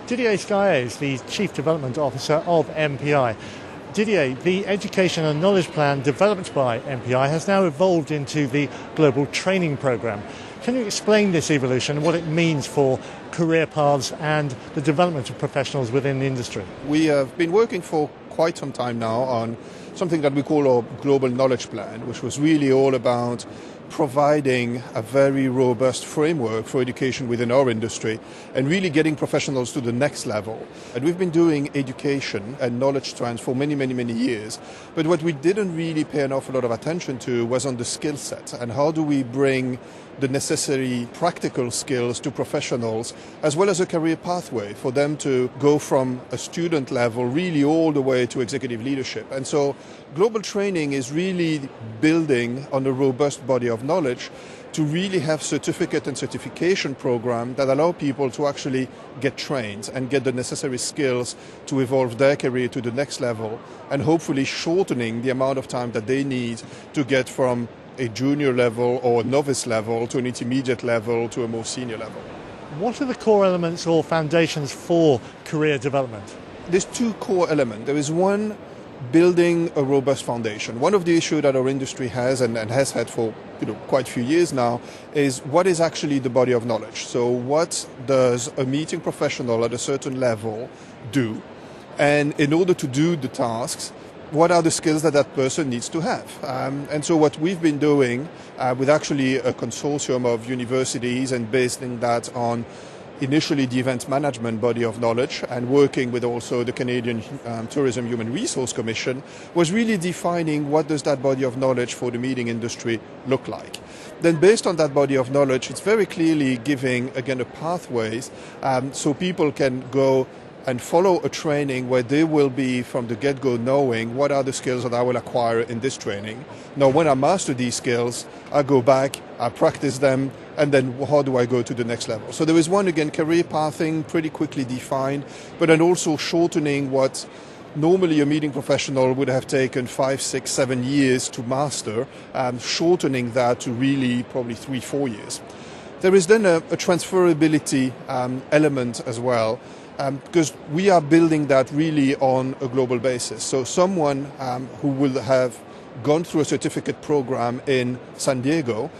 Didier Scaillet is the Chief Development Officer of MPI. Didier, the Education and Knowledge Plan developed by MPI has now evolved into the Global Training Programme. Can you explain this evolution and what it means for career paths and the development of professionals within the industry? We have been working for quite some time now on something that we call our Global Knowledge Plan, which was really all about providing a very robust framework for education within our industry and really getting professionals to the next level. And we've been doing education and knowledge transfer for many years. But what we didn't really pay an awful lot of attention to was on the skill set and how do we bring the necessary practical skills to professionals, as well as a career pathway for them to go from a student level really all the way to executive leadership. And so global training is really building on a robust body of knowledge to really have certificate and certification program that allow people to actually get trained and get the necessary skills to evolve their career to the next level, and hopefully shortening the amount of time that they need to get from a junior level or novice level to an intermediate level to a more senior level. What are the core elements or foundations for career development? There's two core elements. There is one, building a robust foundation. One of the issues that our industry has and has had for quite a few years now is what is actually the body of knowledge. So what does a meeting professional at a certain level do? And in order to do the tasks, what are the skills that that person needs to have? And so what we've been doing with actually a consortium of universities and basing that on initially the event management body of knowledge and working with also the Canadian Tourism Human Resource Commission was really defining what does that body of knowledge for the meeting industry look like. Then based on that body of knowledge, it's very clearly giving, again, a pathways so people can go and follow a training where they will be from the get-go knowing what are the skills that I will acquire in this training. Now, when I master these skills, I go back, I practice them, and then how do I go to the next level? So there is one, again, career pathing, pretty quickly defined, but then also shortening what normally a meeting professional would have taken 5, 6, 7 years to master, shortening that to really probably 3-4 years. There is then a transferability element as well, because we are building that really on a global basis. So someone who will have gone through a certificate program in San Diego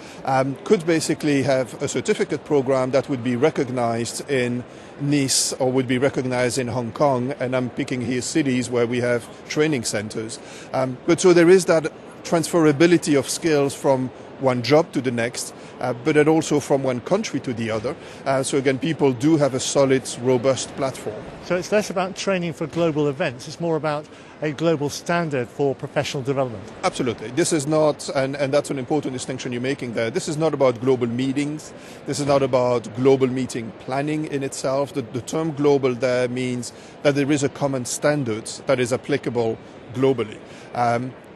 could basically have a certificate program that would be recognized in Nice or would be recognized in Hong Kong, and I'm picking here cities where we have training centers. But so there is that transferability of skills from one job to the next, but then also from one country to the other. So again, people do have a solid, robust platform. So it's less about training for global events, it's more about a global standard for professional development. Absolutely. This is not, and that's an important distinction you're making there, this is not about global meetings, this is not about global meeting planning in itself. The term global there means that there is a common standard that is applicable globally.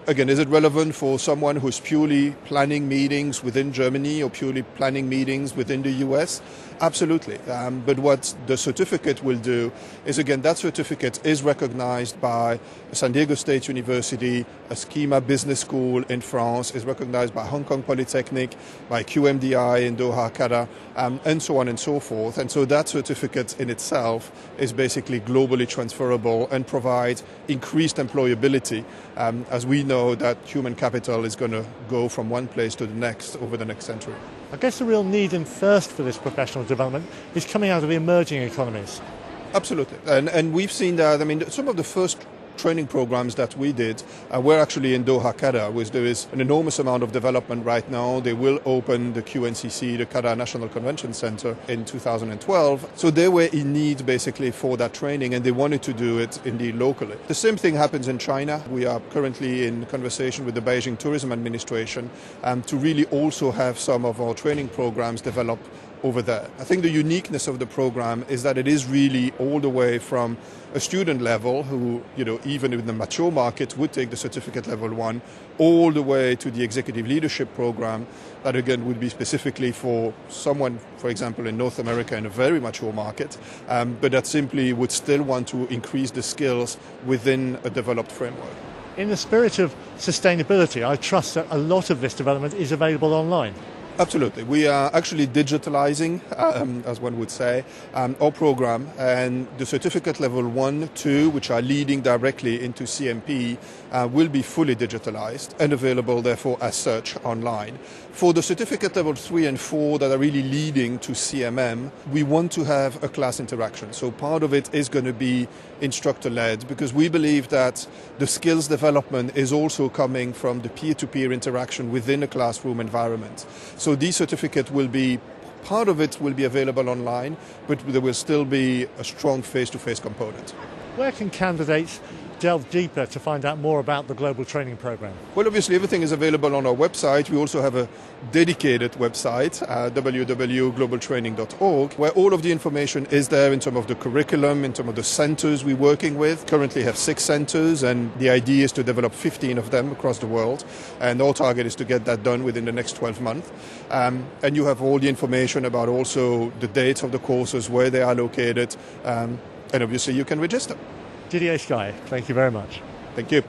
Again, is it relevant for someone who's purely planning meetings within Germany or purely planning meetings within the US? Absolutely. But what the certificate will do is, again, that certificate is recognized by San Diego State University, a Schema Business School in France, is recognized by Hong Kong Polytechnic, by QMDI in Doha, Qatar, and so on and so forth. And so that certificate in itself is basically globally transferable and provides increased employability, as we know that human capital is going to go from one place to the next over the next century. I guess the real need and thirst for this professional development is coming out of the emerging economies. Absolutely. And we've seen that. I mean, some of the first training programs that we did were actually in Doha, Qatar, where there is an enormous amount of development right now. They will open the QNCC, the Qatar National Convention Center, in 2012. So they were in need basically for that training, and they wanted to do it indeed locally. The same thing happens in China. We are currently in conversation with the Beijing Tourism Administration to really also have some of our training programs developed over there. I think the uniqueness of the program is that it is really all the way from a student level who, even in the mature market would take the certificate level 1, all the way to the executive leadership program that again would be specifically for someone, for example, in North America in a very mature market, but that simply would still want to increase the skills within a developed framework. In the spirit of sustainability, I trust that a lot of this development is available online. Absolutely. We are actually digitalizing, as one would say, our program, and the certificate level 1, 2, which are leading directly into CMP, will be fully digitalized and available, therefore, as such online. For the certificate level 3 and 4 that are really leading to CMM, we want to have a class interaction. So part of it is going to be instructor-led, because we believe that the skills development is also coming from the peer-to-peer interaction within a classroom environment. So these certificates will be, part of it will be available online, but there will still be a strong face-to-face component. Where can candidates delve deeper to find out more about the global training program? Well, obviously everything is available on our website. We also have a dedicated website, www.globaltraining.org, where all of the information is there in terms of the curriculum, in terms of the centers we're working with. Currently have 6 centers, and the idea is to develop 15 of them across the world. And our target is to get that done within the next 12 months. And you have all the information about also the dates of the courses, where they are located, and obviously you can register. Didier Scaillet, thank you very much. Thank you.